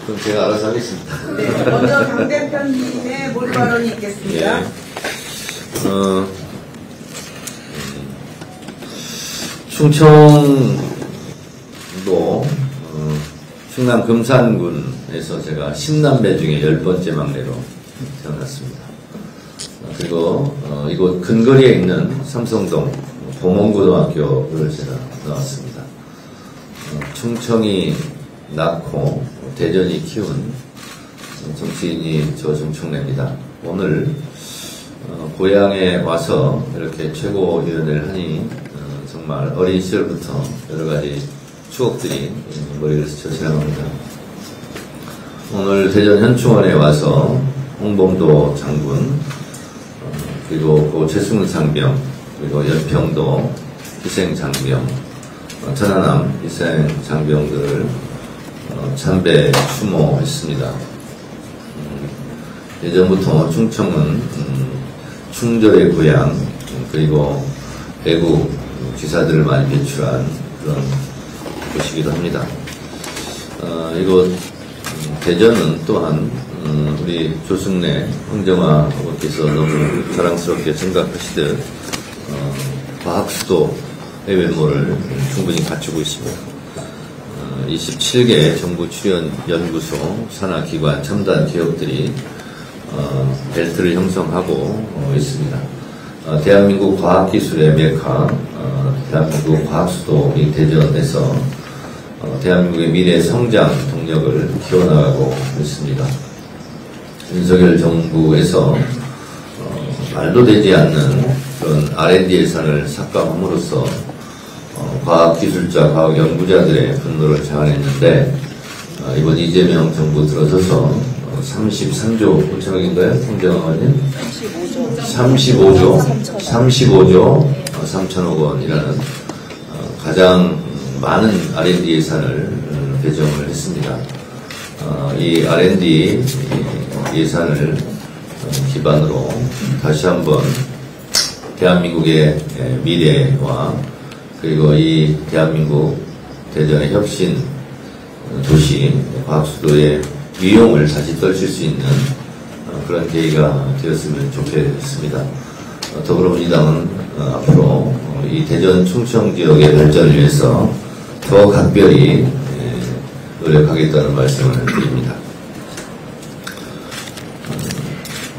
그럼 제가 알아서 하겠습니다. 네, 먼저 당 대표님의 몰 발언이 있겠습니다. 예. 충청도 충남 금산군에서 제가 10남매 중에 10번째 막내로 태어났습니다. 그리고 이곳 근거리에 있는 삼성동 봉원고등학교를 제가 나왔습니다. 충청이 낳고 대전이 키운 정치인이 조정총래입니다. 오늘 고향에 와서 이렇게 최고위원회를 하니 정말 어린 시절부터 여러 가지 추억들이 머리를 스쳐 지나갑니다. 오늘 대전 현충원에 와서 홍범도 장군, 그리고 고 최승훈 상병, 그리고 연평도 희생 장병, 천안함 희생 장병들을 참배 추모했습니다. 예전부터 충청은 충절의 고향, 그리고 애국 기사들을 많이 배출한 그런 곳이기도 합니다. 이곳 대전은 또한 우리 조승래 흥정화 의원께서 너무 자랑스럽게 생각하시듯 과학수도의 외모를 충분히 갖추고 있습니다. 27개 정부 출연 연구소, 산하기관, 첨단 기업들이 벨트를 형성하고 있습니다. 대한민국 과학기술의 메카, 대한민국 과학수도인 대전에서 대한민국의 미래 성장 동력을 키워나가고 있습니다. 윤석열 정부에서 말도 되지 않는 그런 R&D 예산을 삭감함으로써 과학기술자, 과학연구자들의 분노를 자아냈는데 이번 이재명 정부 들어서서 33조 5천억인가요? 홍정화님? 35조 3천억 원이라는 가장 많은 R&D 예산을 배정을 했습니다. 이 R&D 예산을 기반으로 다시 한번 대한민국의 미래와 그리고 이 대한민국 대전의 혁신 도시 과학수도의 위용을 다시 떨칠 수 있는 그런 계기가 되었으면 좋겠습니다. 더불어민주당은 앞으로 이 대전 충청 지역의 발전을 위해서 더 각별히 노력하겠다는 말씀을 드립니다.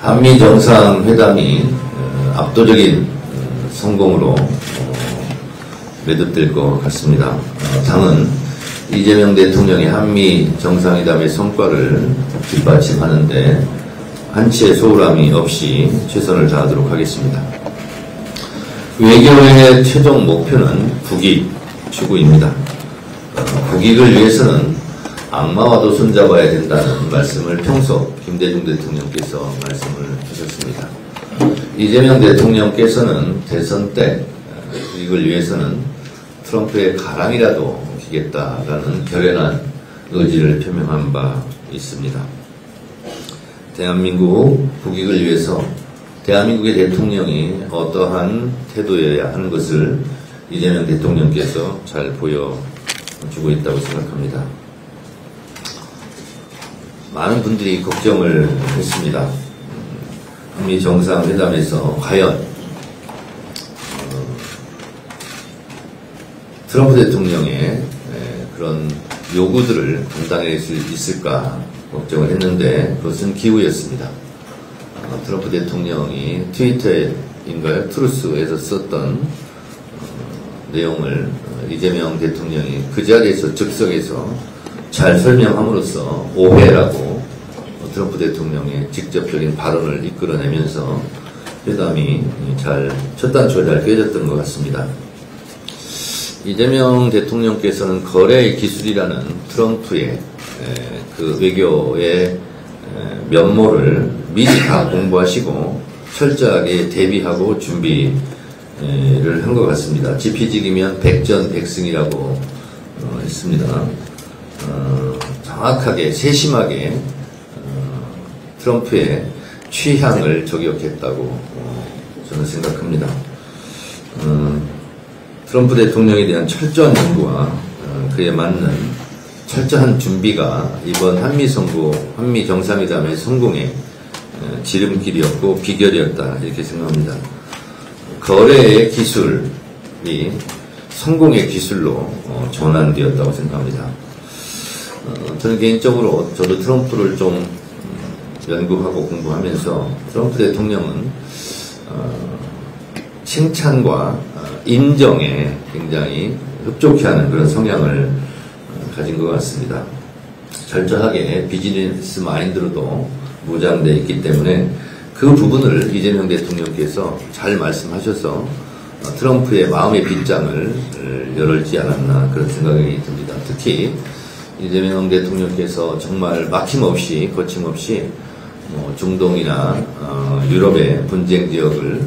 한미 정상회담이 압도적인 성공으로 매듭될 것 같습니다. 당은 이재명 대통령의 한미 정상회담의 성과를 뒷받침하는데 한치의 소홀함이 없이 최선을 다하도록 하겠습니다. 외교의 최종 목표는 국익 추구입니다. 국익을 위해서는 악마와도 손잡아야 된다는 말씀을 평소 김대중 대통령께서 말씀을 주셨습니다. 이재명 대통령께서는 대선 때 국익을 위해서는 트럼프의 가랑이라도 기겠다라는 결연한 의지를 표명한 바 있습니다. 대한민국 국익을 위해서 대한민국의 대통령이 어떠한 태도여야 하는 것을 이재명 대통령께서 잘 보여주고 있다고 생각합니다. 많은 분들이 걱정을 했습니다. 한미 정상회담에서 과연 트럼프 대통령의 그런 요구들을 감당할 수 있을까 걱정을 했는데 그것은 기우였습니다. 트럼프 대통령이 트위터인가요? 트루스에서 썼던 내용을 이재명 대통령이 그 자리에서 즉석에서 잘 설명함으로써 오해라고 트럼프 대통령의 직접적인 발언을 이끌어내면서 회담이 첫 단추가 잘 깨졌던 것 같습니다. 이재명 대통령께서는 거래의 기술이라는 트럼프의 그 외교의 면모를 미리 다 공부하시고 철저하게 대비하고 준비를 한 것 같습니다. 지피지기면 백전백승이라고 했습니다. 정확하게 세심하게 트럼프의 취향을 저격했다고 저는 생각합니다. 트럼프 대통령에 대한 철저한 연구와 그에 맞는 철저한 준비가 이번 한미 정상회담의 성공의 지름길이었고 비결이었다 이렇게 생각합니다. 거래의 기술이 성공의 기술로 전환되었다고 생각합니다. 저는 개인적으로 저도 트럼프를 좀 연구하고 공부하면서 트럼프 대통령은 칭찬과 인정에 굉장히 흡족해하는 그런 성향을 가진 것 같습니다. 철저하게 비즈니스 마인드로도 무장되어 있기 때문에 그 부분을 이재명 대통령께서 잘 말씀하셔서 트럼프의 마음의 빗장을 열지 않았나 그런 생각이 듭니다. 특히 이재명 대통령께서 정말 막힘없이 거침없이 중동이나 유럽의 분쟁 지역을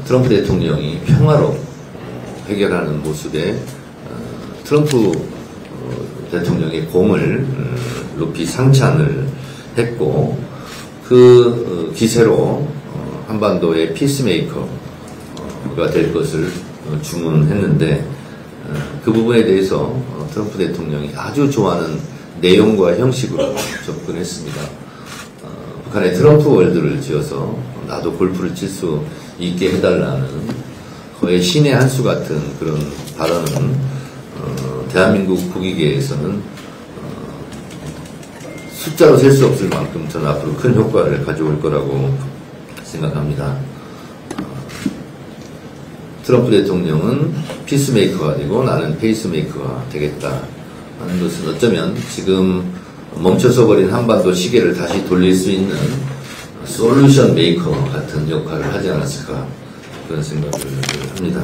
트럼프 대통령이 평화로 해결하는 모습에 트럼프 대통령의 공을 높이 상찬을 했고 그 기세로 한반도의 피스메이커가 될 것을 주문했는데 그 부분에 대해서 트럼프 대통령이 아주 좋아하는 내용과 형식으로 접근했습니다. 북한의 트럼프 월드를 지어서 나도 골프를 칠 수 있게 해달라는 거의 신의 한 수 같은 그런 발언은 대한민국 국익계에서는 숫자로 셀 수 없을 만큼 저는 앞으로 큰 효과를 가져올 거라고 생각합니다. 트럼프 대통령은 피스메이커가 되고 나는 페이스메이커가 되겠다 하는 것은 어쩌면 지금 멈춰서 버린 한반도 시계를 다시 돌릴 수 있는 솔루션 메이커 같은 역할을 하지 않았을까 그런 생각을 합니다.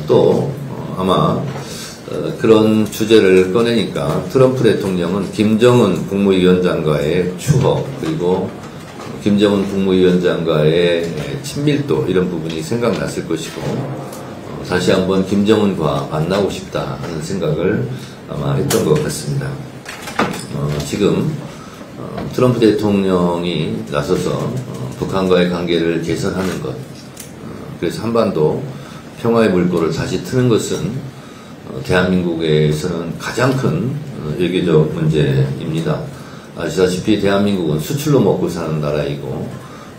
또 아마 그런 주제를 꺼내니까 트럼프 대통령은 김정은 국무위원장과의 추억 그리고 김정은 국무위원장과의 친밀도 이런 부분이 생각났을 것이고 다시 한번 김정은과 만나고 싶다 하는 생각을 아마 했던 것 같습니다. 지금 트럼프 대통령이 나서서 북한과의 관계를 개선하는 것 그래서 한반도 평화의 물꼬를 다시 트는 것은 대한민국에서는 가장 큰 외교적 문제입니다. 아시다시피 대한민국은 수출로 먹고 사는 나라이고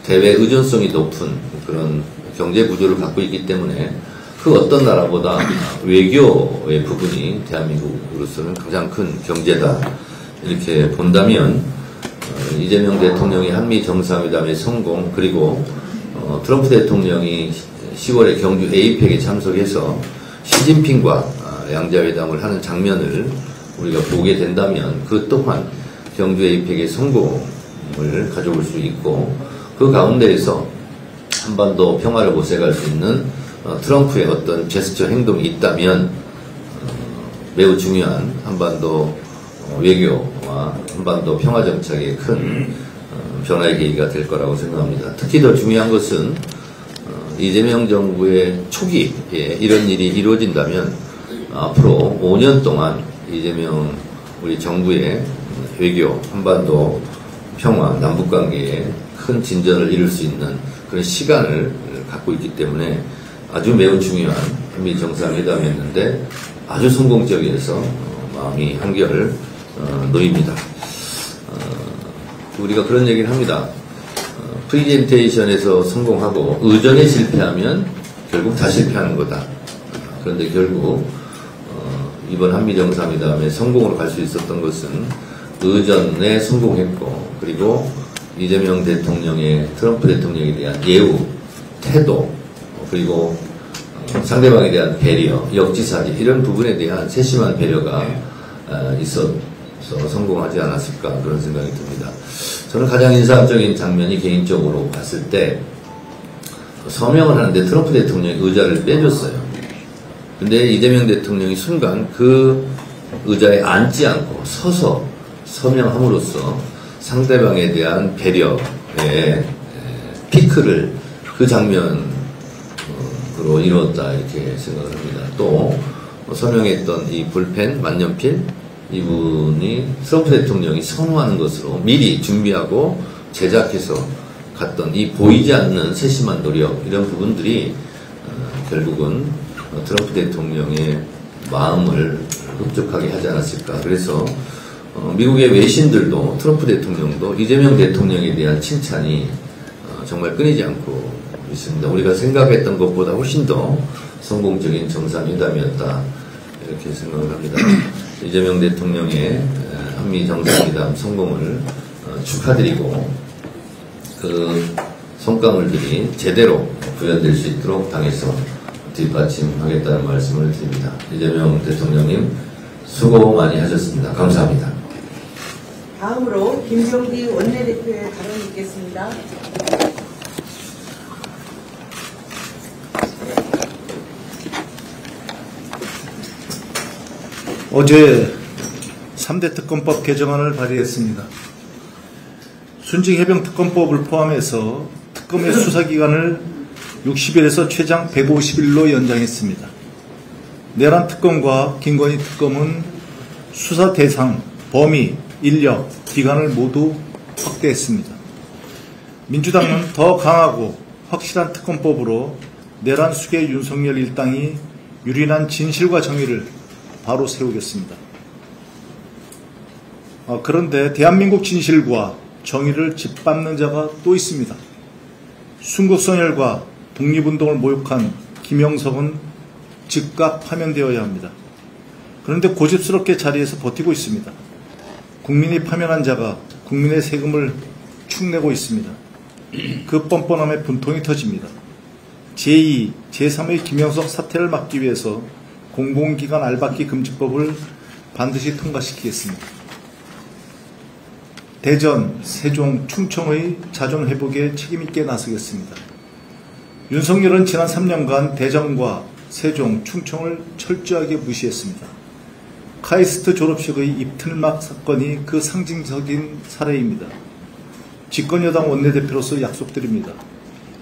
대외 의존성이 높은 그런 경제 구조를 갖고 있기 때문에 그 어떤 나라보다 외교의 부분이 대한민국으로서는 가장 큰 경제다 이렇게 본다면 이재명 대통령의 한미 정상회담의 성공 그리고 트럼프 대통령이 10월에 경주 에이펙에 참석해서 시진핑과 양자회담을 하는 장면을 우리가 보게 된다면 그 또한 경주 에이펙의 성공을 가져올 수 있고 그 가운데에서 한반도 평화를 모색할 수 있는 트럼프의 어떤 제스처 행동이 있다면 매우 중요한 한반도 외교와 한반도 평화 정착의 큰 변화의 계기가 될 거라고 생각합니다. 특히 더 중요한 것은 이재명 정부의 초기에 이런 일이 이루어진다면 앞으로 5년 동안 이재명 우리 정부의 외교, 한반도 평화, 남북관계에 큰 진전을 이룰 수 있는 그런 시간을 갖고 있기 때문에 아주 매우 중요한 한미 정상회담이었는데 아주 성공적이어서 마음이 한결 놓입니다. 우리가 그런 얘기를 합니다. 프리젠테이션에서 성공하고 의전에 실패하면 결국 다 실패하는 거다. 그런데 결국 이번 한미 정상회담에 성공으로 갈 수 있었던 것은 의전에 성공했고 그리고 이재명 대통령의 트럼프 대통령에 대한 예우, 태도 그리고 상대방에 대한 배려, 역지사지 이런 부분에 대한 세심한 배려가 있어서 성공하지 않았을까 그런 생각이 듭니다. 저는 가장 인상적인 장면이 개인적으로 봤을 때 서명을 하는데 트럼프 대통령이 의자를 빼줬어요. 근데 이재명 대통령이 순간 그 의자에 앉지 않고 서서 서명함으로써 상대방에 대한 배려의 피크를 그 장면으로 이루었다 이렇게 생각을 합니다. 또 서명했던 이 볼펜, 만년필 이분이 트럼프 대통령이 선호하는 것으로 미리 준비하고 제작해서 갔던 이 보이지 않는 세심한 노력 이런 부분들이 결국은 트럼프 대통령의 마음을 흡족하게 하지 않았을까. 그래서 미국의 외신들도 트럼프 대통령도 이재명 대통령에 대한 칭찬이 정말 끊이지 않고 있습니다. 우리가 생각했던 것보다 훨씬 더 성공적인 정상회담이었다 이렇게 생각을 합니다. 이재명 대통령의 한미 정상회담 성공을 축하드리고 그 성과물들이 제대로 구현될 수 있도록 당에서 뒷받침하겠다는 말씀을 드립니다. 이재명 대통령님 수고 많이 하셨습니다. 감사합니다. 다음으로 김병기 원내대표의 발언이 있겠습니다. 어제 3대 특검법 개정안을 발의했습니다. 순직해병특검법을 포함해서 특검의 수사기간을 60일에서 최장 150일로 연장했습니다. 내란 특검과 김건희 특검은 수사 대상, 범위, 인력, 기간을 모두 확대했습니다. 민주당은 더 강하고 확실한 특검법으로 내란 수괴 윤석열 일당이 유린한 진실과 정의를 바로 세우겠습니다. 그런데 대한민국 진실과 정의를 짓밟는 자가 또 있습니다. 순국선열과 독립운동을 모욕한 김영석은 즉각 파면되어야 합니다. 그런데 고집스럽게 자리에서 버티고 있습니다. 국민이 파면한 자가 국민의 세금을 축내고 있습니다. 그 뻔뻔함에 분통이 터집니다. 제2, 제3의 김영석 사태를 막기 위해서 공공기관 알박기 금지법을 반드시 통과시키겠습니다. 대전, 세종, 충청의 자존 회복에 책임있게 나서겠습니다. 윤석열은 지난 3년간 대전과 세종, 충청을 철저하게 무시했습니다. 카이스트 졸업식의 입틀막 사건이 그 상징적인 사례입니다. 집권여당 원내대표로서 약속드립니다.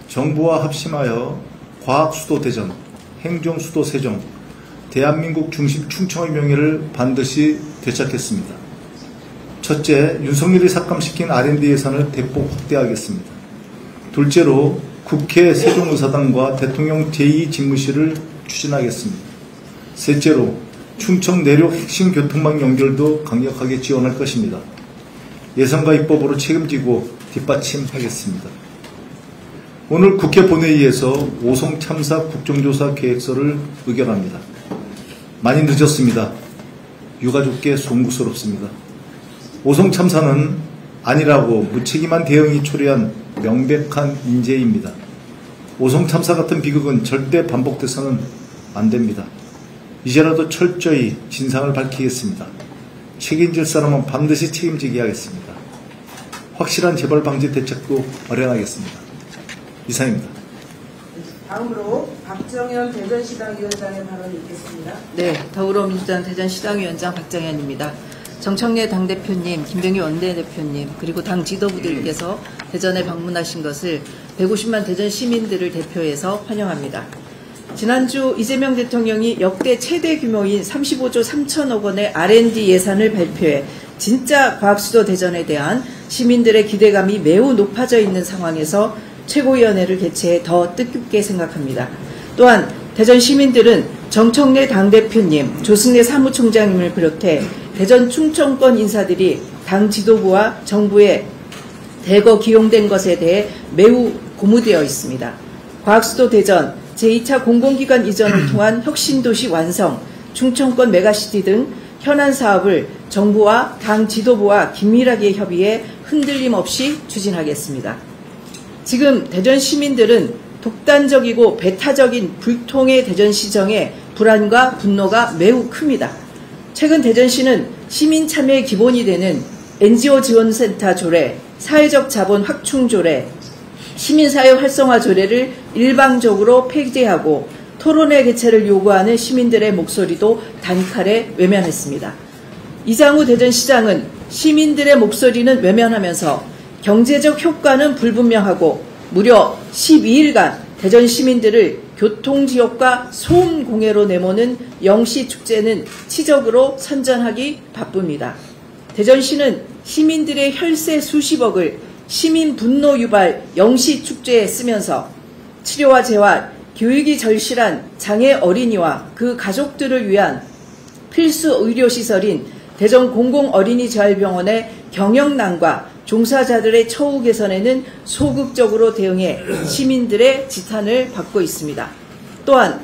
정부와 합심하여 과학수도 대전, 행정수도 세종, 대한민국 중심 충청의 명예를 반드시 되찾겠습니다. 첫째, 윤석열이 삭감시킨 R&D 예산을 대폭 확대하겠습니다. 둘째로 국회 세종의사당과 대통령 제2집무실을 추진하겠습니다. 셋째로 충청 내륙 핵심 교통망 연결도 강력하게 지원할 것입니다. 예산과 입법으로 책임지고 뒷받침하겠습니다. 오늘 국회 본회의에서 오송 참사 국정조사 계획서를 의결합니다. 많이 늦었습니다. 유가족께 송구스럽습니다. 오송 참사는 아니라고 무책임한 대응이 초래한 명백한 인재입니다. 오송 참사 같은 비극은 절대 반복돼서는 안 됩니다. 이제라도 철저히 진상을 밝히겠습니다. 책임질 사람은 반드시 책임지게 하겠습니다. 확실한 재발 방지 대책도 마련하겠습니다. 이상입니다. 다음으로 박정현 대전시당 위원장의 발언이 있겠습니다. 네, 더불어민주당 대전시당위원장 박정현입니다. 정청래 당대표님, 김병기 원내대표님, 그리고 당 지도부들께서 대전에 방문하신 것을 150만 대전 시민들을 대표해서 환영합니다. 지난주 이재명 대통령이 역대 최대 규모인 35조 3천억 원의 R&D 예산을 발표해 진짜 과학수도 대전에 대한 시민들의 기대감이 매우 높아져 있는 상황에서 최고위원회를 개최해 더 뜻깊게 생각합니다. 또한 대전 시민들은 정청래 당대표님, 조승래 사무총장님을 비롯해 대전 충청권 인사들이 당 지도부와 정부에 대거 기용된 것에 대해 매우 고무되어 있습니다. 과학수도 대전, 제2차 공공기관 이전을 통한 혁신도시 완성, 충청권 메가시티 등 현안 사업을 정부와 당 지도부와 긴밀하게 협의해 흔들림 없이 추진하겠습니다. 지금 대전 시민들은 독단적이고 배타적인 불통의 대전시정에 불안과 분노가 매우 큽니다. 최근 대전시는 시민 참여의 기본이 되는 NGO 지원센터 조례, 사회적 자본 확충 조례, 시민사회 활성화 조례를 일방적으로 폐지하고 토론회 개최를 요구하는 시민들의 목소리도 단칼에 외면했습니다. 이장우 대전시장은 시민들의 목소리는 외면하면서 경제적 효과는 불분명하고 무려 12일간 대전 시민들을 교통지옥과 소음공해로 내모는 영시축제는 치적으로 선전하기 바쁩니다. 대전시는 시민들의 혈세 수십억을 시민 분노 유발 영시축제에 쓰면서 치료와 재활, 교육이 절실한 장애 어린이와 그 가족들을 위한 필수 의료시설인 대전 공공어린이재활병원의 경영난과 종사자들의 처우 개선에는 소극적으로 대응해 시민들의 지탄을 받고 있습니다. 또한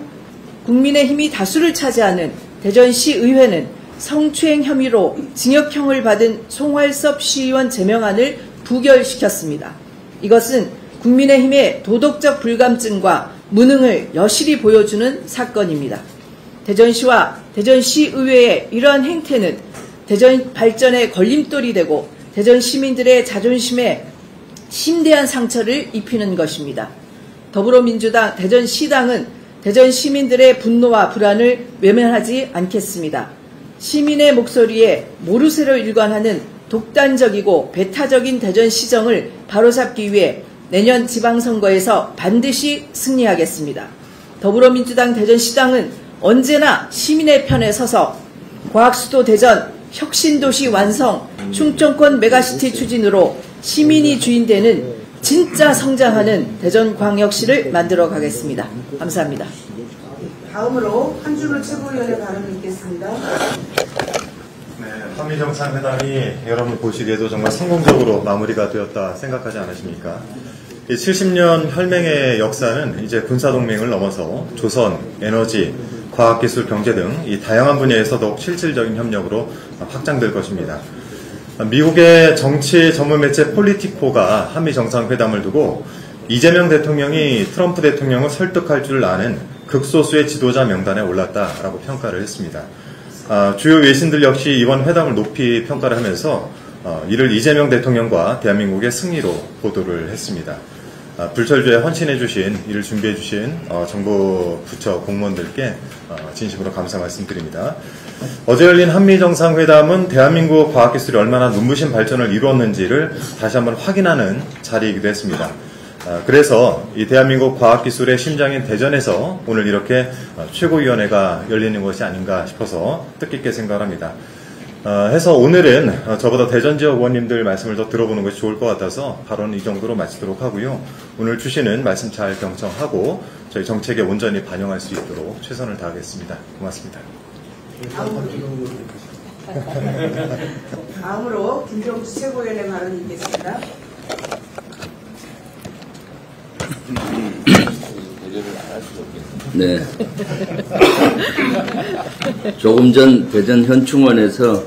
국민의힘이 다수를 차지하는 대전시의회는 성추행 혐의로 징역형을 받은 송활섭 시의원 제명안을 부결시켰습니다. 이것은 국민의힘의 도덕적 불감증과 무능을 여실히 보여주는 사건입니다. 대전시와 대전시의회의 이러한 행태는 대전 발전의 걸림돌이 되고 대전 시민들의 자존심에 심대한 상처를 입히는 것입니다. 더불어민주당 대전시당은 대전 시민들의 분노와 불안을 외면하지 않겠습니다. 시민의 목소리에 모르쇠로 일관하는 독단적이고 배타적인 대전시정을 바로잡기 위해 내년 지방선거에서 반드시 승리하겠습니다. 더불어민주당 대전시당은 언제나 시민의 편에 서서 과학수도 대전, 혁신도시 완성, 충청권 메가시티 추진으로 시민이 주인되는 진짜 성장하는 대전광역시를 만들어 가겠습니다. 감사합니다. 다음으로 한준호 최고위원의 발언을 읽겠습니다. 네, 한미정상회담이 여러분 보시기에도 정말 성공적으로 마무리가 되었다 생각하지 않으십니까? 이 70년 혈맹의 역사는 이제 군사동맹을 넘어서 조선, 에너지, 과학기술, 경제 등 이 다양한 분야에서 더욱 실질적인 협력으로 확장될 것입니다. 미국의 정치 전문 매체 폴리티코가 한미 정상회담을 두고 이재명 대통령이 트럼프 대통령을 설득할 줄 아는 극소수의 지도자 명단에 올랐다라고 평가를 했습니다. 주요 외신들 역시 이번 회담을 높이 평가를 하면서 이를 이재명 대통령과 대한민국의 승리로 보도를 했습니다. 불철주에 헌신해주신, 이를 준비해주신 정부 부처 공무원들께 진심으로 감사 말씀드립니다. 어제 열린 한미정상회담은 대한민국 과학기술이 얼마나 눈부신 발전을 이루었는지를 다시 한번 확인하는 자리이기도 했습니다. 그래서 이 대한민국 과학기술의 심장인 대전에서 오늘 이렇게 최고위원회가 열리는 것이 아닌가 싶어서 뜻깊게 생각합니다. 해서 오늘은 저보다 대전 지역 의원님들 말씀을 더 들어보는 것이 좋을 것 같아서 발언 이 정도로 마치도록 하고요. 오늘 주시는 말씀 잘 경청하고 저희 정책에 온전히 반영할 수 있도록 최선을 다하겠습니다. 고맙습니다. 다음으로 김정수 최고위원의 발언을 읽겠습니다. 네. 조금 전 대전 현충원에서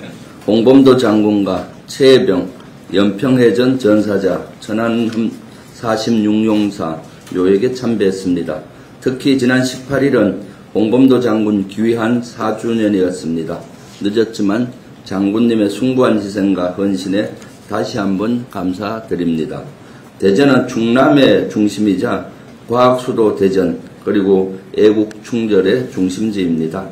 홍범도 장군과 최혜병, 연평해전 전사자, 천안 46용사 묘역에 참배했습니다. 특히 지난 18일은 홍범도 장군 귀환 4주년이었습니다. 늦었지만 장군님의 숭고한 희생과 헌신에 다시 한번 감사드립니다. 대전은 충남의 중심이자 과학수도 대전, 그리고 애국 충절의 중심지입니다.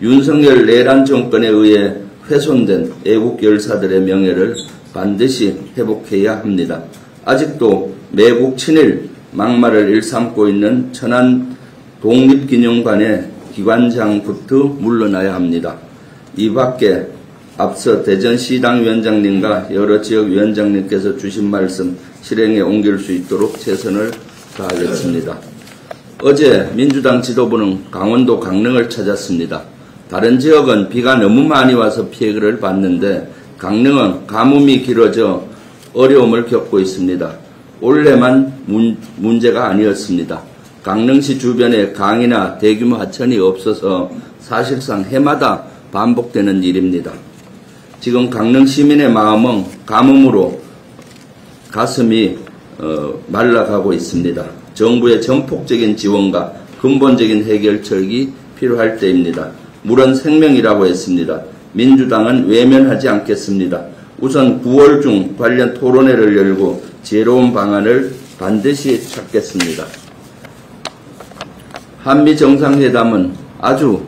윤석열 내란 정권에 의해 훼손된 애국 열사들의 명예를 반드시 회복해야 합니다. 아직도 매국 친일 막말을 일삼고 있는 천안 독립기념관의 기관장부터 물러나야 합니다. 이 밖에 앞서 대전시당 위원장님과 여러 지역 위원장님께서 주신 말씀 실행에 옮길 수 있도록 최선을 다하겠습니다. 어제 민주당 지도부는 강원도 강릉을 찾았습니다. 다른 지역은 비가 너무 많이 와서 피해를 봤는데 강릉은 가뭄이 길어져 어려움을 겪고 있습니다. 올해만 문제가 아니었습니다. 강릉시 주변에 강이나 대규모 하천이 없어서 사실상 해마다 반복되는 일입니다. 지금 강릉 시민의 마음은 가뭄으로 가슴이 말라가고 있습니다. 정부의 전폭적인 지원과 근본적인 해결책이 필요할 때입니다. 물은 생명이라고 했습니다. 민주당은 외면하지 않겠습니다. 우선 9월 중 관련 토론회를 열고 지혜로운 방안을 반드시 찾겠습니다. 한미 정상회담은 아주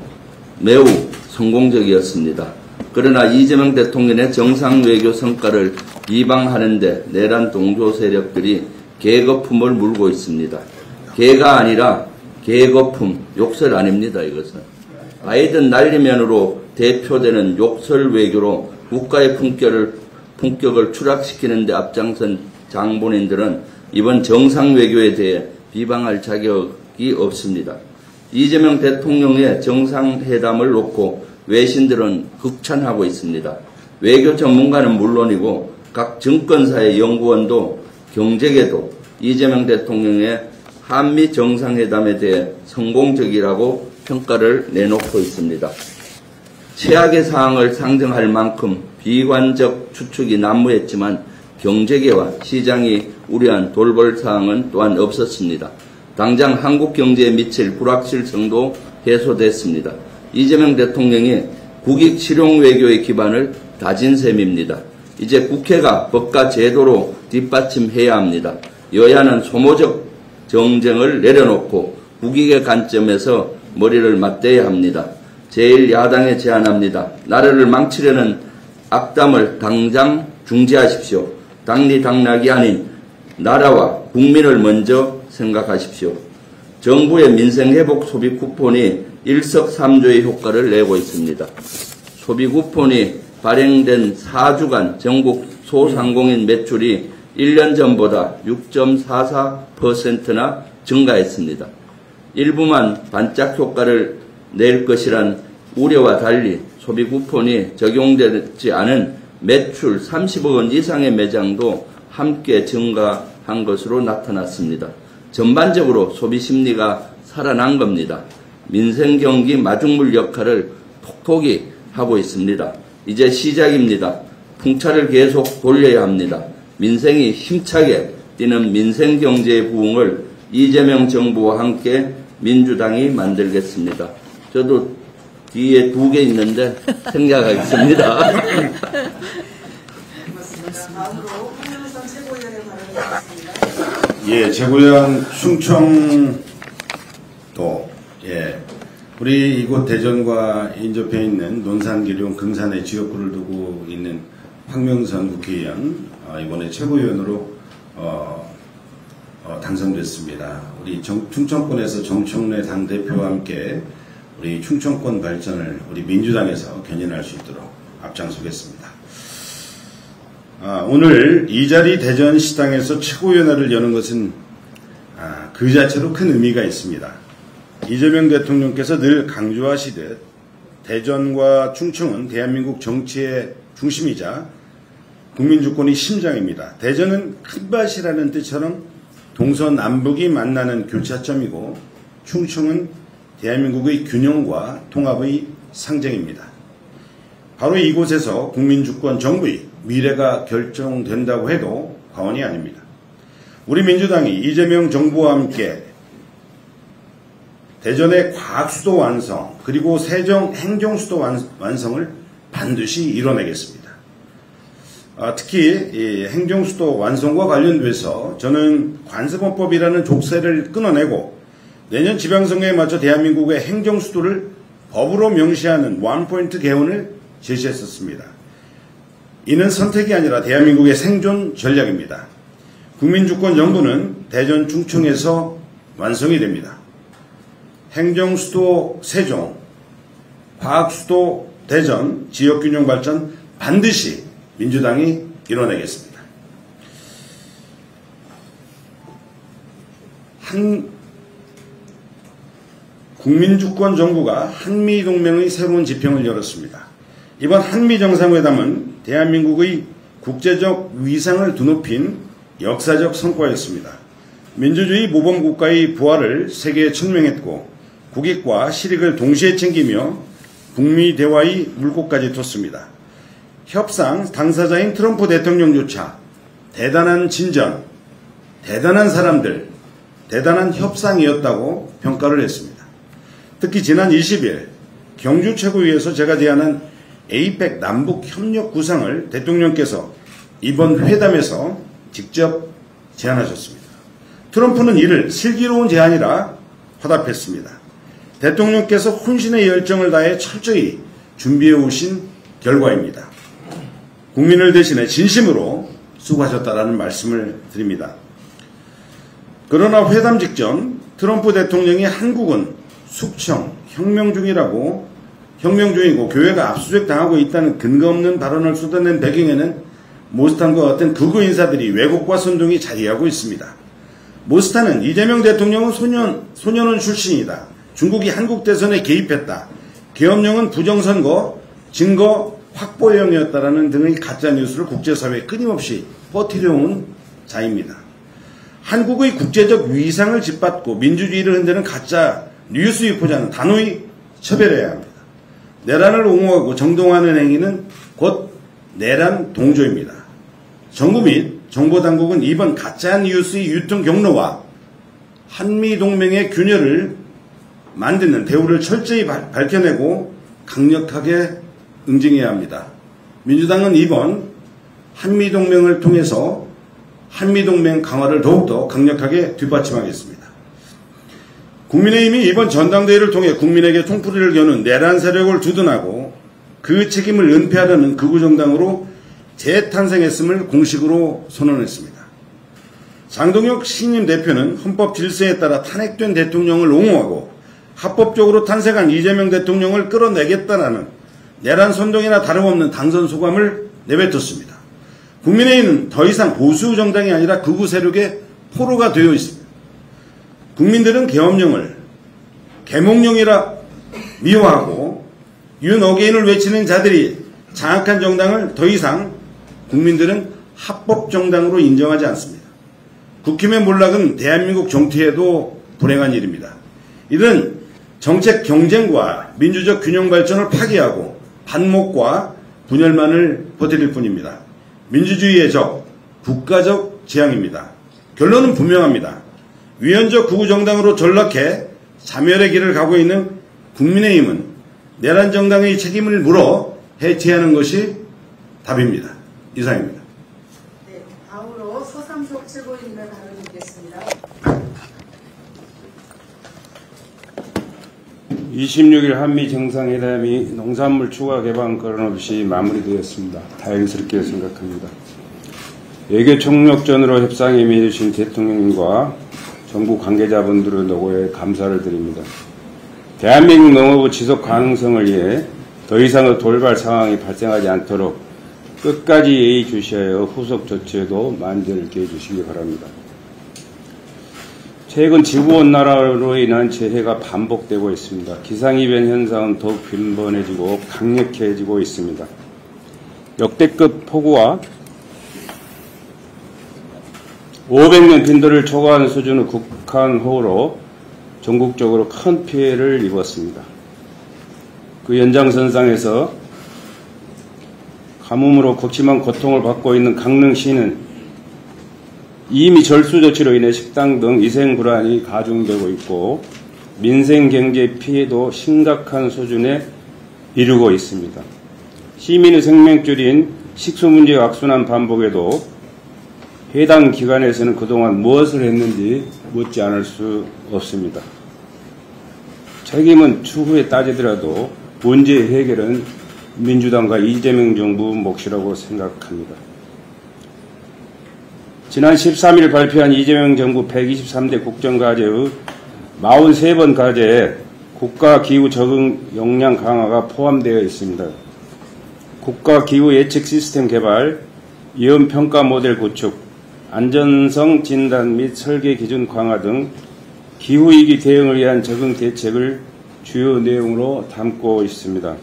매우 성공적이었습니다. 그러나 이재명 대통령의 정상외교 성과를 비방하는데 내란 동조 세력들이 계거품을 물고 있습니다. 개가 아니라 계거품, 욕설 아닙니다. 이것은 바이든 날리면으로 대표되는 욕설 외교로 국가의 품격을 추락시키는 데 앞장선 장본인들은 이번 정상 외교에 대해 비방할 자격이 없습니다. 이재명 대통령의 정상회담을 놓고 외신들은 극찬하고 있습니다. 외교 전문가는 물론이고 각 증권사의 연구원도 경제계도 이재명 대통령의 한미 정상회담에 대해 성공적이라고 평가를 내놓고 있습니다. 최악의 상황을 상정할 만큼 비관적 추측이 난무했지만 경제계와 시장이 우려한 돌발 사항은 또한 없었습니다. 당장 한국 경제에 미칠 불확실성도 해소됐습니다. 이재명 대통령이 국익 실용 외교의 기반을 다진 셈입니다. 이제 국회가 법과 제도로 뒷받침해야 합니다. 여야는 소모적 정쟁을 내려놓고 국익의 관점에서 머리를 맞대야 합니다. 제1야당에 제안합니다. 나라를 망치려는 악담을 당장 중지하십시오. 당리당락이 아닌 나라와 국민을 먼저 생각하십시오. 정부의 민생회복 소비 쿠폰이 일석삼조의 효과를 내고 있습니다. 소비 쿠폰이 발행된 4주간 전국 소상공인 매출이 1년 전보다 6.44%나 증가했습니다. 일부만 반짝 효과를 낼 것이란 우려와 달리 소비 쿠폰이 적용되지 않은 매출 30억 원 이상의 매장도 함께 증가한 것으로 나타났습니다. 전반적으로 소비 심리가 살아난 겁니다. 민생 경기 마중물 역할을 톡톡히 하고 있습니다. 이제 시작입니다. 풍차를 계속 돌려야 합니다. 민생이 힘차게 뛰는 민생 경제의 부흥을 이재명 정부와 함께 민주당이 만들겠습니다. 저도 뒤에 2개 있는데 생략하겠습니다. 다음으로 황영선 최고위원의 발언이겠습니다. 예, 최고위원 충청도, 우리 이곳 대전과 인접해 있는 논산, 기룡, 금산의 지역구를 두고 있는 황명선 국회의원, 이번에 최고위원으로 당선됐습니다. 우리 충청권에서 정청래 당대표와 함께 우리 충청권 발전을 우리 민주당에서 견인할 수 있도록 앞장서겠습니다. 오늘 이 자리 대전시당에서 최고위원회를 여는 것은 그 자체로 큰 의미가 있습니다. 이재명 대통령께서 늘 강조하시듯 대전과 충청은 대한민국 정치의 중심이자 국민주권의 심장입니다. 대전은 큰밭이라는 뜻처럼 동서남북이 만나는 교차점이고 충청은 대한민국의 균형과 통합의 상징입니다. 바로 이곳에서 국민주권 정부의 미래가 결정된다고 해도 과언이 아닙니다. 우리 민주당이 이재명 정부와 함께 대전의 과학수도 완성 그리고 세종 행정수도 완성을 반드시 이뤄내겠습니다. 특히 이 행정수도 완성과 관련돼서 저는 관세범법이라는 족쇄를 끊어내고 내년 지방선거에 맞춰 대한민국의 행정수도를 법으로 명시하는 원포인트 개헌을 제시했었습니다. 이는 선택이 아니라 대한민국의 생존 전략입니다. 국민주권 정부는 대전 충청에서 완성이 됩니다. 행정수도 세종, 과학수도 대전, 지역균형 발전 반드시 민주당이 이뤄내겠습니다. 국민주권 정부가 한미동맹의 새로운 지평을 열었습니다. 이번 한미정상회담은 대한민국의 국제적 위상을 드높인 역사적 성과였습니다. 민주주의 모범국가의 부활을 세계에 천명했고 국익과 실익을 동시에 챙기며 북미 대화의 물꼬까지 텄습니다. 협상 당사자인 트럼프 대통령조차 대단한 진전, 대단한 사람들, 대단한 협상이었다고 평가를 했습니다. 특히 지난 20일 경주 최고위에서 제가 제안한 에이펙 남북 협력 구상을 대통령께서 이번 회담에서 직접 제안하셨습니다. 트럼프는 이를 슬기로운 제안이라 화답했습니다. 대통령께서 혼신의 열정을 다해 철저히 준비해 오신 결과입니다. 국민을 대신해 진심으로 수고하셨다라는 말씀을 드립니다. 그러나 회담 직전 트럼프 대통령이 한국은 숙청, 혁명 중이고 교회가 압수수색 당하고 있다는 근거 없는 발언을 쏟아낸 배경에는 모스탄과 같은 극우 인사들이 왜곡과 선동이 자리하고 있습니다. 모스탄은 이재명 대통령은 소년원 출신이다. 중국이 한국 대선에 개입했다. 계엄령은 부정선거, 증거 확보용이었다라는 등의 가짜뉴스를 국제사회에 끊임없이 퍼뜨려온 자입니다. 한국의 국제적 위상을 짓밟고 민주주의를 흔드는 가짜 뉴스 유포자는 단호히 처벌해야 합니다. 내란을 옹호하고 정동하는 행위는 곧 내란 동조입니다. 정부 및 정보당국은 이번 가짜 뉴스의 유통 경로와 한미동맹의 균열을 만드는 배후를 철저히 밝혀내고 강력하게 응징해야 합니다. 민주당은 이번 한미동맹을 통해서 한미동맹 강화를 더욱더 강력하게 뒷받침하겠습니다. 국민의힘이 이번 전당대회를 통해 국민에게 통풀이를 겨눈 내란 세력을 두둔하고 그 책임을 은폐하려는 극우정당으로 재탄생했음을 공식으로 선언했습니다. 장동혁 신임 대표는 헌법 질서에 따라 탄핵된 대통령을 옹호하고 합법적으로 탄생한 이재명 대통령을 끌어내겠다라는 내란 선동이나 다름없는 당선 소감을 내뱉었습니다. 국민의힘은 더 이상 보수 정당이 아니라 극우 세력의 포로가 되어 있습니다. 국민들은 계엄령을 계몽령이라 미워하고 윤어게인을 외치는 자들이 장악한 정당을 더 이상 국민들은 합법 정당으로 인정하지 않습니다. 국힘의 몰락은 대한민국 정치에도 불행한 일입니다. 이는 정책 경쟁과 민주적 균형 발전을 파괴하고 반목과 분열만을 퍼뜨릴 뿐입니다. 민주주의의 적, 국가적 재앙입니다. 결론은 분명합니다. 위헌적 극우정당으로 전락해 자멸의 길을 가고 있는 국민의힘은 내란 정당의 책임을 물어 해체하는 것이 답입니다. 이상입니다. 네, 다음으로 서삼석 최고위원의 발언 듣겠습니다. 26일 한미 정상회담이 농산물 추가 개방 거론 없이 마무리되었습니다. 다행스럽게 생각합니다. 외교 총력전으로 협상에 임해주신 대통령님과 정부 관계자분들의 노고에 감사를 드립니다. 대한민국 농업의 지속 가능성을 위해 더 이상의 돌발 상황이 발생하지 않도록 끝까지 예의주시하여 후속 조치에도 만전을 기해 주시기 바랍니다. 최근 지구온난화로 인한 재해가 반복되고 있습니다. 기상이변 현상은 더욱 빈번해지고 강력해지고 있습니다. 역대급 폭우와 500년 빈도를 초과하는 수준의 극한호우로 전국적으로 큰 피해를 입었습니다. 그 연장선상에서 가뭄으로 극심한 고통을 받고 있는 강릉시는 이미 절수 조치로 인해 식당 등 위생 불안이 가중되고 있고 민생 경제 피해도 심각한 수준에 이르고 있습니다. 시민의 생명줄인 식수 문제의 악순환 반복에도 해당 기관에서는 그동안 무엇을 했는지 묻지 않을 수 없습니다. 책임은 추후에 따지더라도 문제 해결은 민주당과 이재명 정부 몫이라고 생각합니다. 지난 13일 발표한 이재명 정부 123대 국정과제의 43번 과제에 국가기후 적응 역량 강화가 포함되어 있습니다. 국가기후 예측 시스템 개발, 위험평가 모델 구축, 안전성 진단 및 설계 기준 강화 등 기후위기 대응을 위한 적응 대책을 주요 내용으로 담고 있습니다.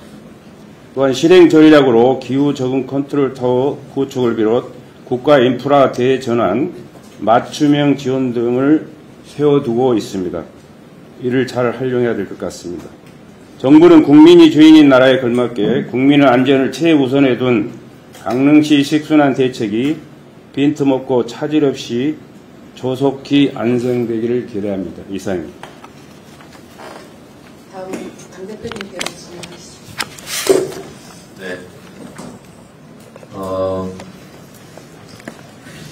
또한 실행 전략으로 기후 적응 컨트롤 타워 구축을 비롯 국가 인프라 대전환, 맞춤형 지원 등을 세워두고 있습니다. 이를 잘 활용해야 될 것 같습니다. 정부는 국민이 주인인 나라에 걸맞게 국민의 안전을 최우선에 둔 강릉시 식순환 대책이 빈틈없고 차질 없이 조속히 안성되기를 기대합니다. 이상입니다. 다음 당 대표님께서 진행하시죠. 네.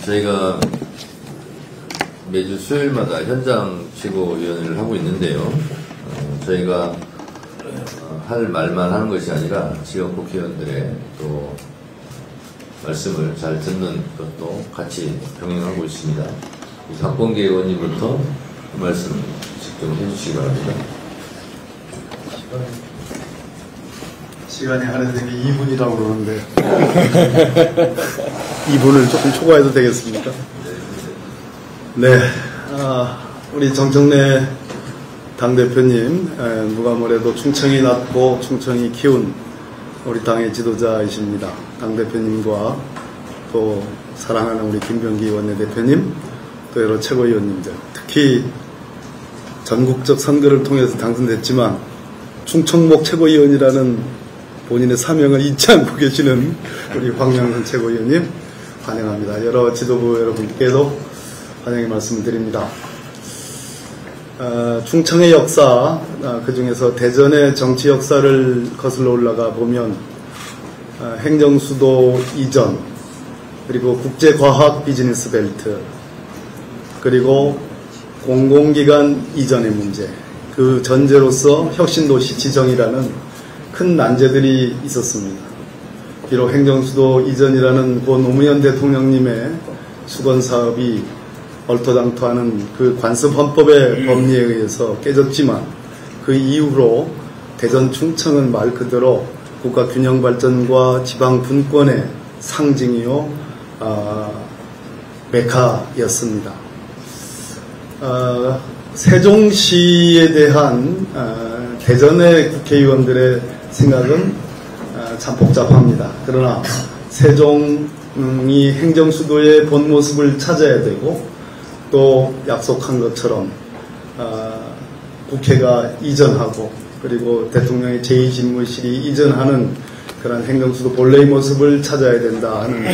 저희가 매주 수요일마다 현장 최고위원회를 하고 있는데요. 저희가 할 말만 하는 것이 아니라 지역 국회의원들의 또 말씀을 잘 듣는 것도 같이 병행하고 있습니다. 박범계 의원님부터 그 말씀 직접 해주시기 바랍니다. 시간이 하나님이 2분이라고 그러는데 2분을 조금 초과해도 되겠습니까? 네, 우리 정청래 당대표님, 누가 뭐래도 충청이 낳고 충청이 키운 우리 당의 지도자이십니다. 당대표님과 또 사랑하는 우리 김병기 원내대표님, 또 여러 최고위원님들, 특히 전국적 선거를 통해서 당선됐지만 충청목 최고위원이라는 본인의 사명을 잊지 않고 계시는 우리 황영선 최고위원님 환영합니다. 여러 지도부 여러분께도 환영의 말씀을 드립니다. 충청의 역사, 그 중에서 대전의 정치 역사를 거슬러 올라가 보면 행정수도 이전, 그리고 국제과학 비즈니스 벨트, 그리고 공공기관 이전의 문제, 그 전제로서 혁신도시 지정이라는 큰 난제들이 있었습니다. 비록 행정수도 이전이라는 고 노무현 대통령님의 수건사업이 얼토당토하는 그 관습헌법의 법리에 의해서 깨졌지만 그 이후로 대전 충청은 말 그대로 국가균형발전과 지방분권의 상징이요 메카였습니다. 세종시에 대한 대전의 국회의원들의 생각은 참 복잡합니다. 그러나 세종이 행정수도의 본 모습을 찾아야 되고 또 약속한 것처럼 국회가 이전하고 그리고 대통령의 제2집무실이 이전하는 그런 행정수도 본래의 모습을 찾아야 된다 하는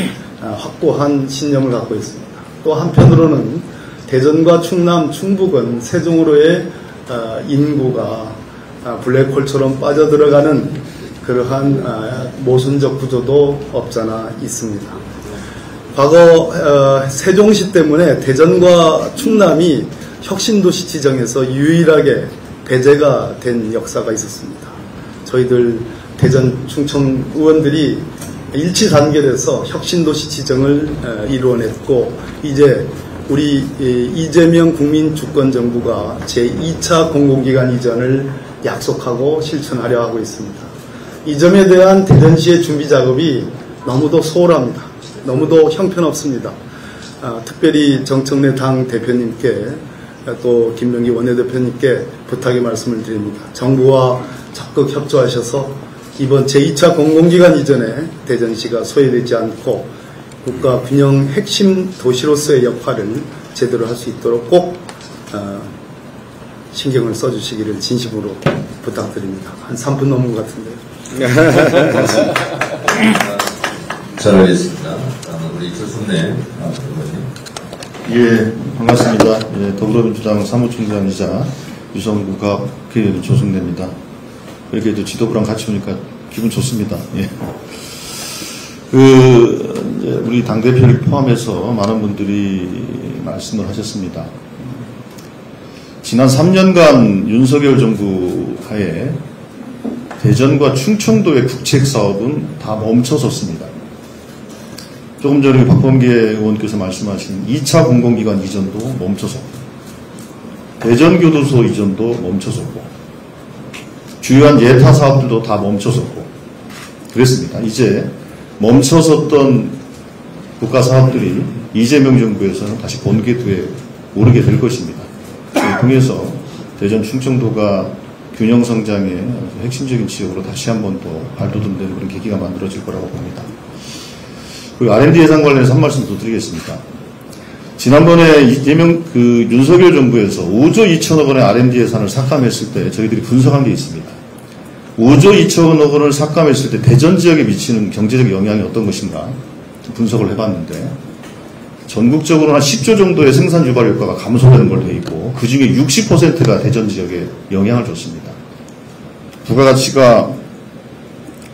확고한 신념을 갖고 있습니다. 또 한편으로는 대전과 충남, 충북은 세종으로의 인구가 블랙홀처럼 빠져들어가는 그러한 모순적 구조도 없잖아 있습니다. 과거 세종시 때문에 대전과 충남이 혁신도시 지정에서 유일하게 배제가 된 역사가 있었습니다. 저희들 대전 충청 의원들이 일치 단결해서 혁신도시 지정을 이루어냈고 이제 우리 이재명 국민주권정부가 제2차 공공기관 이전을 약속하고 실천하려 하고 있습니다. 이 점에 대한 대전시의 준비 작업이 너무도 소홀합니다. 너무도 형편없습니다. 특별히 정청래 당 대표님께 또 김병기 원내대표님께 부탁의 말씀을 드립니다. 정부와 적극 협조하셔서 이번 제2차 공공기관 이전에 대전시가 소외되지 않고 국가 균형 핵심 도시로서의 역할을 제대로 할 수 있도록 꼭 신경을 써주시기를 진심으로 부탁드립니다. 한 3분 넘은 것 같은데요. 잘 알겠습니다. 우리 조승래 의원님. 예, 반갑습니다. 예, 더불어민주당 사무총장이자 유성국학 국회의원 조승래입니다. 이렇게 또 지도부랑 같이 오니까 기분 좋습니다. 예. 우리 당대표를 포함해서 많은 분들이 말씀을 하셨습니다. 지난 3년간 윤석열 정부 하에 대전과 충청도의 국책 사업은 다 멈춰섰습니다. 조금 전에 박범계 의원께서 말씀하신 2차 공공기관 이전도 멈춰섰고, 대전교도소 이전도 멈춰섰고, 주요한 예타 사업들도 다 멈춰섰고, 그랬습니다. 이제 멈춰섰던 국가 사업들이 이재명 정부에서는 다시 본궤도에 오르게 될 것입니다. 이를 통해서 대전 충청도가 균형 성장의 핵심적인 지역으로 다시 한번 더 발돋움되는 그런 계기가 만들어질 거라고 봅니다. 그리고 R&D 예산 관련해서 한 말씀 더 드리겠습니다. 지난번에 이재명 윤석열 정부에서 5조 2천억 원의 R&D 예산을 삭감했을 때 저희들이 분석한 게 있습니다. 5조 2천억 원을 삭감했을 때 대전 지역에 미치는 경제적 영향이 어떤 것인가 분석을 해봤는데, 전국적으로 한 10조 정도의 생산 유발 효과가 감소되는 걸로 되어 있고, 그 중에 60%가 대전 지역에 영향을 줬습니다. 부가가치가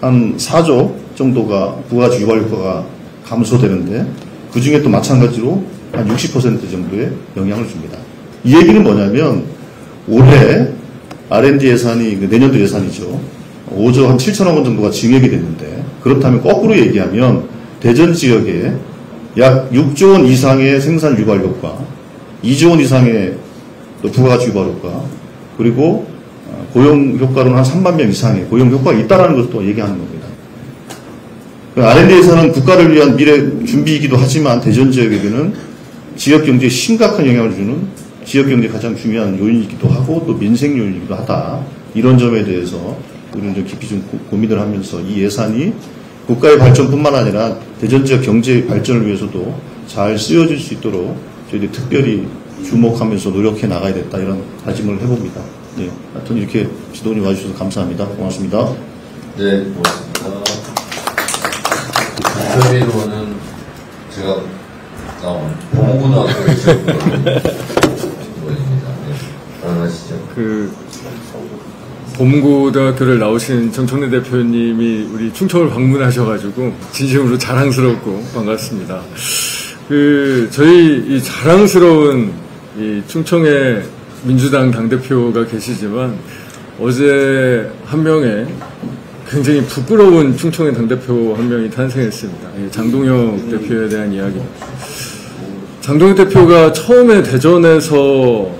한 4조 정도가 부가가치 유발 효과가 감소되는데, 그 중에 또 마찬가지로 한 60% 정도의 영향을 줍니다. 이 얘기는 뭐냐면, 올해 R&D 예산이, 내년도 예산이죠. 5조 한 7천억 원 정도가 증액이 됐는데, 그렇다면 거꾸로 얘기하면 대전 지역에 약 6조 원 이상의 생산 유발 효과, 2조 원 이상의 또 부가가치 유발 효과, 그리고 고용 효과로는 한 3만 명 이상의 고용 효과가 있다는 것도 얘기하는 겁니다. R&D 예산은 국가를 위한 미래 준비이기도 하지만 대전 지역에게는 지역 경제에 심각한 영향을 주는 지역경제 가장 중요한 요인이기도 하고 또 민생 요인이기도 하다. 이런 점에 대해서 우리는 좀 깊이 좀 고민을 하면서 이 예산이 국가의 발전뿐만 아니라 대전 지역 경제 발전을 위해서도 잘 쓰여질 수 있도록 저희들이 특별히 주목하면서 노력해 나가야 됐다 이런 다짐을 해봅니다. 네, 하여튼 이렇게 지도님 와주셔서 감사합니다. 고맙습니다. 네, 고맙습니다. 인터뷰로는 제가 나온 보문고등학교에서 분입니다. 네, 발언하시죠. 보문고등학교를 나오신 정청래 대표님이 우리 충청을 방문하셔가지고 진심으로 자랑스럽고 반갑습니다. 저희 이 자랑스러운 이 충청의 민주당 당대표가 계시지만 어제 한 명의 굉장히 부끄러운 충청의 당대표 한 명이 탄생했습니다. 장동혁 대표에 대한 이야기입니다. 장동혁 대표가 처음에 대전에서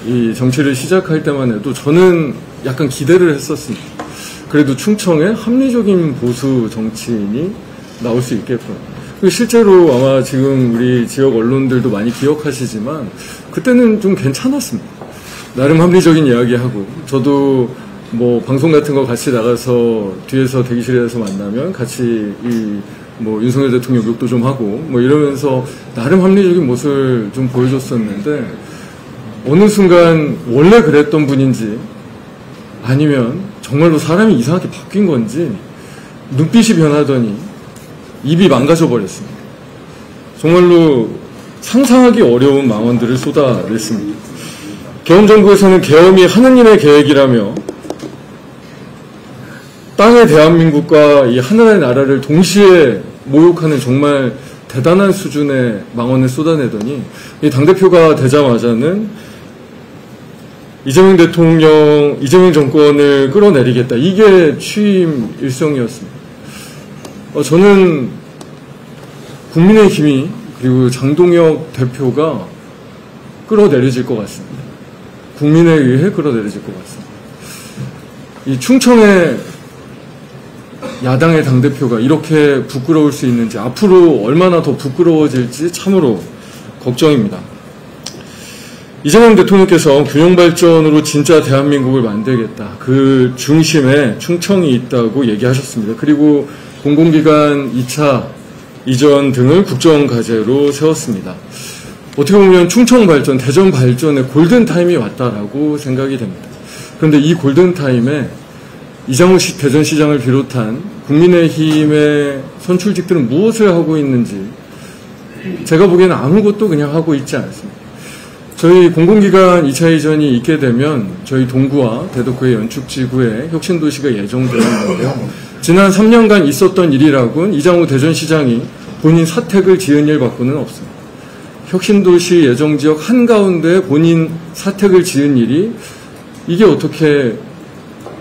이 정치를 시작할 때만 해도 저는 약간 기대를 했었습니다. 그래도 충청에 합리적인 보수 정치인이 나올 수 있겠구나. 실제로 아마 지금 우리 지역 언론들도 많이 기억하시지만 그때는 좀 괜찮았습니다. 나름 합리적인 이야기하고 저도 뭐 방송 같은 거 같이 나가서 뒤에서 대기실에서 만나면 같이 윤석열 대통령 욕도 좀 하고 뭐 이러면서 나름 합리적인 모습을 좀 보여줬었는데 어느 순간 원래 그랬던 분인지 아니면 정말로 사람이 이상하게 바뀐 건지 눈빛이 변하더니 입이 망가져 버렸습니다. 정말로 상상하기 어려운 망언들을 쏟아냈습니다. 계엄정부에서는 계엄이 하느님의 계획이라며 땅의 대한민국과 이 하늘의 나라를 동시에 모욕하는 정말 대단한 수준의 망언을 쏟아내더니 이 당대표가 되자마자는 이재명 대통령, 이재명 정권을 끌어내리겠다. 이게 취임 일성이었습니다. 저는 국민의힘이 그리고 장동혁 대표가 끌어내려질 것 같습니다. 국민에 의해 끌어내려질 것 같습니다. 이 충청의 야당의 당대표가 이렇게 부끄러울 수 있는지 앞으로 얼마나 더 부끄러워질지 참으로 걱정입니다. 이재명 대통령께서 균형발전으로 진짜 대한민국을 만들겠다. 그 중심에 충청이 있다고 얘기하셨습니다. 그리고 공공기관 2차 이전 등을 국정과제로 세웠습니다. 어떻게 보면 충청 발전, 대전 발전의 골든타임이 왔다라고 생각이 됩니다. 그런데 이 골든타임에 이장우 대전시장을 비롯한 국민의힘의 선출직들은 무엇을 하고 있는지 제가 보기에는 아무것도 그냥 하고 있지 않습니다. 저희 공공기관 2차 이전이 있게 되면 저희 동구와 대덕구의 연축지구에 혁신도시가 예정되어 있는데요. 지난 3년간 있었던 일이라고는 이장우 대전시장이 본인 사택을 지은 일 밖에는 없습니다. 혁신도시 예정지역 한가운데 본인 사택을 지은 일이 이게 어떻게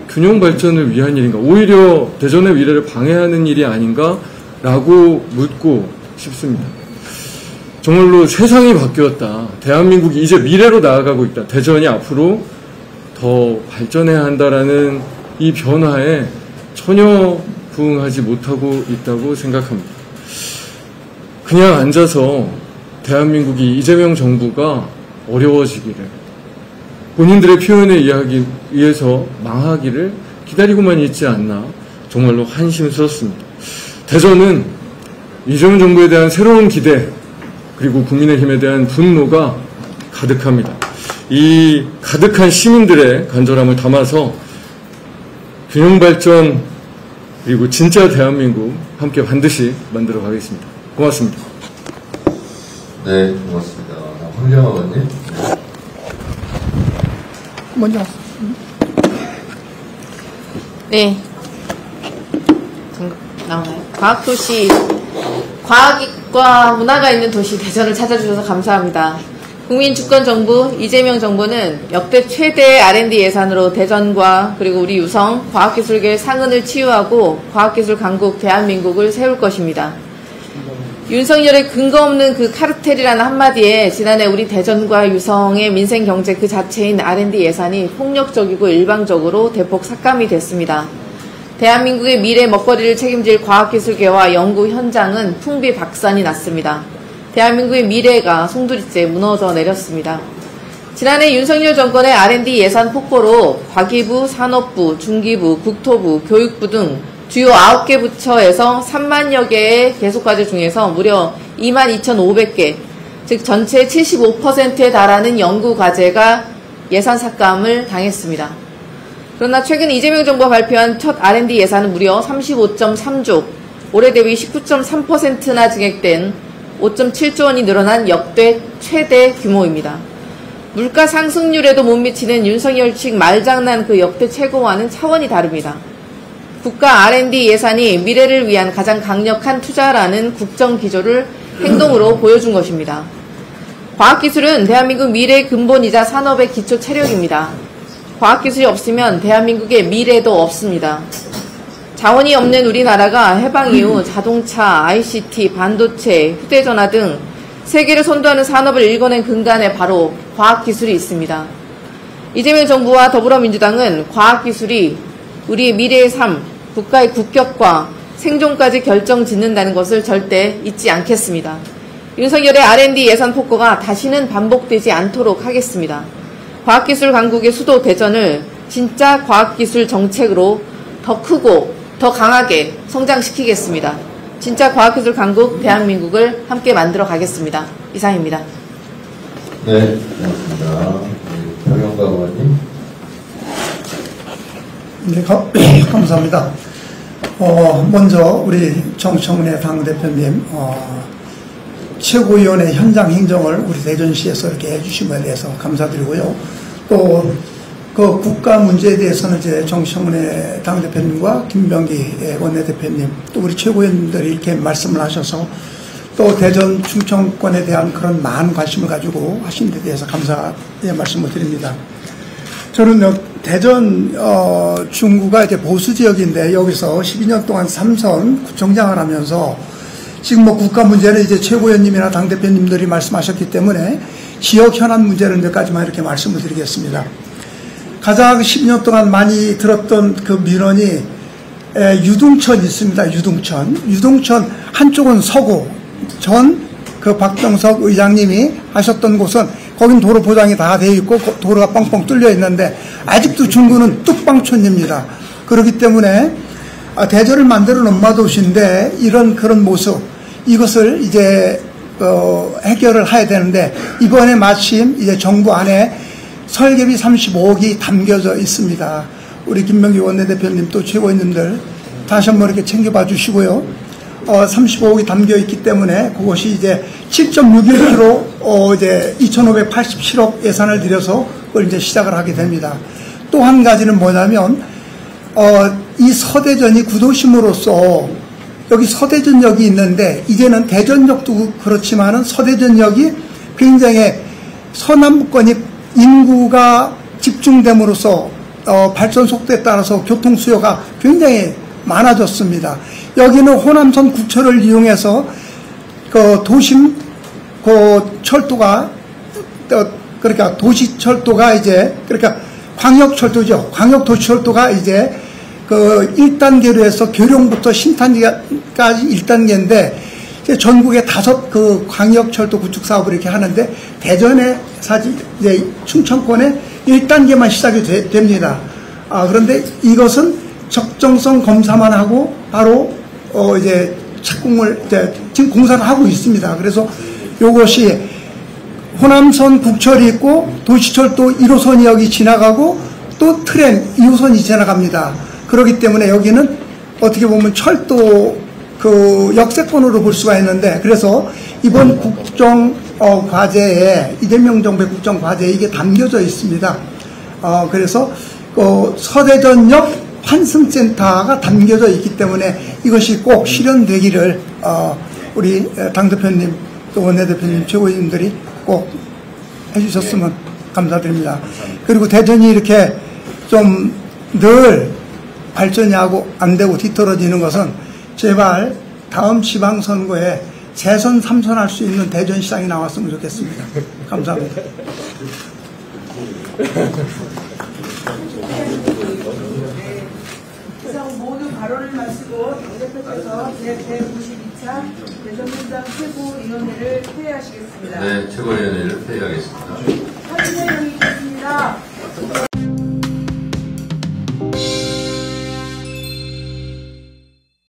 균형발전을 위한 일인가, 오히려 대전의 미래를 방해하는 일이 아닌가라고 묻고 싶습니다. 정말로 세상이 바뀌었다. 대한민국이 이제 미래로 나아가고 있다. 대전이 앞으로 더 발전해야 한다라는 이 변화에 전혀 부응하지 못하고 있다고 생각합니다. 그냥 앉아서 대한민국이 이재명 정부가 어려워지기를, 본인들의 표현에 의해서 망하기를 기다리고만 있지 않나 정말로 한심스럽습니다. 대전은 이재명 정부에 대한 새로운 기대 그리고 국민의힘에 대한 분노가 가득합니다. 이 가득한 시민들의 간절함을 담아서 균형발전 그리고 진짜 대한민국 함께 반드시 만들어 가겠습니다. 고맙습니다. 네, 고맙습니다. 황정아 의원님. 먼저. 네. 나오나요? 과학도시, 과학과 문화가 있는 도시 대전을 찾아주셔서 감사합니다. 국민주권정부 이재명 정부는 역대 최대의 R&D 예산으로 대전과 그리고 우리 유성 과학기술계의 상흔을 치유하고 과학기술 강국 대한민국을 세울 것입니다. 윤석열의 근거 없는 그 카르텔이라는 한마디에 지난해 우리 대전과 유성의 민생경제 그 자체인 R&D 예산이 폭력적이고 일방적으로 대폭 삭감이 됐습니다. 대한민국의 미래 먹거리를 책임질 과학기술계와 연구 현장은 풍비박산이 났습니다. 대한민국의 미래가 송두리째 무너져 내렸습니다. 지난해 윤석열 정권의 R&D 예산 폭포로 과기부, 산업부, 중기부, 국토부, 교육부 등 주요 9개 부처에서 3만여 개의 계속과제 중에서 무려 22,500개, 즉 전체 75%에 달하는 연구과제가 예산 삭감을 당했습니다. 그러나 최근 이재명 정부가 발표한 첫 R&D 예산은 무려 35.3조, 올해 대비 19.3%나 증액된 5.7조 원이 늘어난 역대 최대 규모입니다. 물가 상승률에도 못 미치는 윤석열 측 말장난 그 역대 최고와는 차원이 다릅니다. 국가 R&D 예산이 미래를 위한 가장 강력한 투자라는 국정 기조를 행동으로 보여준 것입니다. 과학기술은 대한민국 미래의 근본이자 산업의 기초 체력입니다. 과학기술이 없으면 대한민국의 미래도 없습니다. 자원이 없는 우리나라가 해방 이후 자동차, ICT, 반도체, 휴대전화 등 세계를 선도하는 산업을 일궈낸 근간에 바로 과학기술이 있습니다. 이재명 정부와 더불어민주당은 과학기술이 우리의 미래의 삶, 국가의 국격과 생존까지 결정짓는다는 것을 절대 잊지 않겠습니다. 윤석열의 R&D 예산 폭거가 다시는 반복되지 않도록 하겠습니다. 과학기술 강국의 수도 대전을 진짜 과학기술 정책으로 더 크고 더 강하게 성장시키겠습니다. 진짜 과학기술 강국 대한민국을 함께 만들어 가겠습니다. 이상입니다. 네, 고맙습니다. 박영과 의원님. 네, 감사합니다. 먼저 우리 정청래 당대표님 최고위원회 현장 행정을 우리 대전시에서 이렇게 해주신 것에 대해서 감사드리고요. 또 그 국가 문제에 대해서는 이제 정청래 당대표님과 김병기 원내대표님 또 우리 최고위원들이 이렇게 말씀을 하셔서 또 대전 충청권에 대한 그런 많은 관심을 가지고 하신 데 대해서 감사의 말씀을 드립니다. 저는 대전 중구가 이제 보수 지역인데 여기서 12년 동안 3선 구청장을 하면서 지금 뭐 국가 문제는 이제 최고위원님이나 당대표님들이 말씀하셨기 때문에 지역 현안 문제를 몇 가지만 이렇게 말씀을 드리겠습니다. 가장 10년 동안 많이 들었던 그 민원이 유동천 있습니다. 유동천 한쪽은 서구 전 그 박정석 의장님이 하셨던 곳은 거긴 도로 보장이 다 되어 있고 도로가 뻥뻥 뚫려 있는데 아직도 중구는 뚝방촌입니다. 그렇기 때문에 대전을 만드는 엄마도시인데 이런 그런 모습 이것을 이제 해결을 해야 되는데 이번에 마침 이제 정부 안에 설계비 35억이 담겨져 있습니다. 우리 김병기 원내대표님 또 최고위원님들 다시 한번 이렇게 챙겨봐 주시고요. 35억이 담겨 있기 때문에 그것이 이제 7.61km 이제 2,587억 예산을 들여서 그걸 이제 시작을 하게 됩니다. 또 한 가지는 뭐냐면 이 서대전이 구도심으로서 여기 서대전역이 있는데 이제는 대전역도 그렇지만은 서대전역이 굉장히 서남부권이 인구가 집중됨으로써 발전 속도에 따라서 교통 수요가 굉장히 많아졌습니다. 여기는 호남선 국철을 이용해서 그 도심 그 철도가 그러니까 도시철도가 이제 그러니까 광역철도죠. 광역도시철도가 이제 그 1단계로 해서 교룡부터 신탄까지 1단계인데 전국에 5 그 광역철도 구축 사업을 이렇게 하는데 대전에 사실 이제 충청권에 1단계만 시작이 됩니다. 그런데 이것은 적정성 검사만 하고 바로 이제 착공을 이제 지금 공사를 하고 있습니다. 그래서 이것이 호남선 국철이 있고 도시철도 1호선이 여기 지나가고 또 트램 2호선이 지나갑니다. 그렇기 때문에 여기는 어떻게 보면 철도 그 역세권으로 볼 수가 있는데 그래서 이번 국정 과제에 이재명 정부의 국정 과제에 이게 담겨져 있습니다. 그래서 서대전역 환승센터가 담겨져 있기 때문에 이것이 꼭 실현되기를 우리 당대표님 또 원내대표님 최고위원들이 꼭 해주셨으면 감사드립니다. 그리고 대전이 이렇게 좀 늘 발전이 하고 안 되고 뒤떨어지는 것은 제발 다음 지방선거에 재선 3선할 수 있는 대전시장이 나왔으면 좋겠습니다. 감사합니다. 이상 모두 발언을 마치고 당대표께서 제192차 대전민당 최고위원회를 폐회하시겠습니다. 네, 최고위원회를 폐회하겠습니다. 확인의 명이 있습니다.